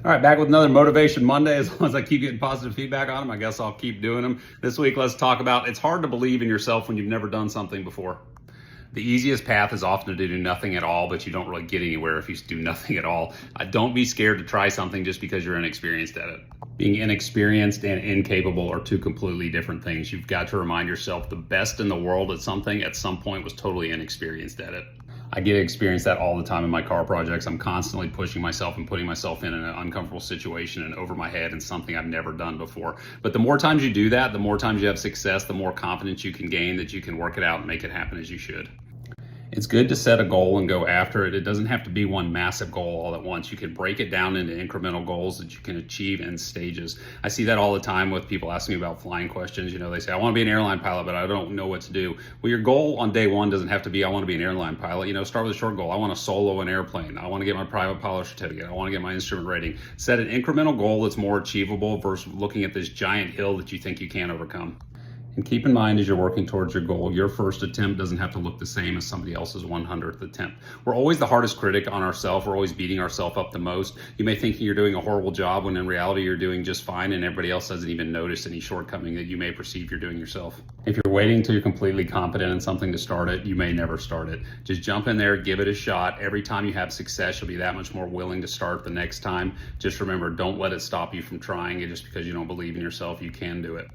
All right, back with another Motivation Monday. As long as I keep getting positive feedback on them, I guess I'll keep doing them. This week, let's talk about it's hard to believe in yourself when you've never done something before. The easiest path is often to do nothing at all, but you don't really get anywhere if you do nothing at all. Don't be scared to try something just because you're inexperienced at it. Being inexperienced and incapable are two completely different things. You've got to remind yourself the best in the world at something at some point was totally inexperienced at it. I get to experience that all the time in my car projects. I'm constantly pushing myself and putting myself in an uncomfortable situation and over my head and something I've never done before. But the more times you do that, the more times you have success, the more confidence you can gain that you can work it out and make it happen as you should. It's good to set a goal and go after it. It doesn't have to be one massive goal all at once. You can break it down into incremental goals that you can achieve in stages. I see that all the time with people asking me about flying questions. You know, they say, I want to be an airline pilot, but I don't know what to do. Well, your goal on day one doesn't have to be, I want to be an airline pilot. You know, start with a short goal. I want to solo an airplane. I want to get my private pilot certificate. I want to get my instrument rating. Set an incremental goal that's more achievable versus looking at this giant hill that you think you can't overcome. And keep in mind as you're working towards your goal, your first attempt doesn't have to look the same as somebody else's 100th attempt. We're always the hardest critic on ourselves. We're always beating ourselves up the most. You may think you're doing a horrible job when in reality you're doing just fine and everybody else doesn't even notice any shortcoming that you may perceive you're doing yourself. If you're waiting until you're completely competent in something to start it, you may never start it. Just jump in there, give it a shot. Every time you have success, you'll be that much more willing to start the next time. Just remember, don't let it stop you from trying it just because you don't believe in yourself. You can do it.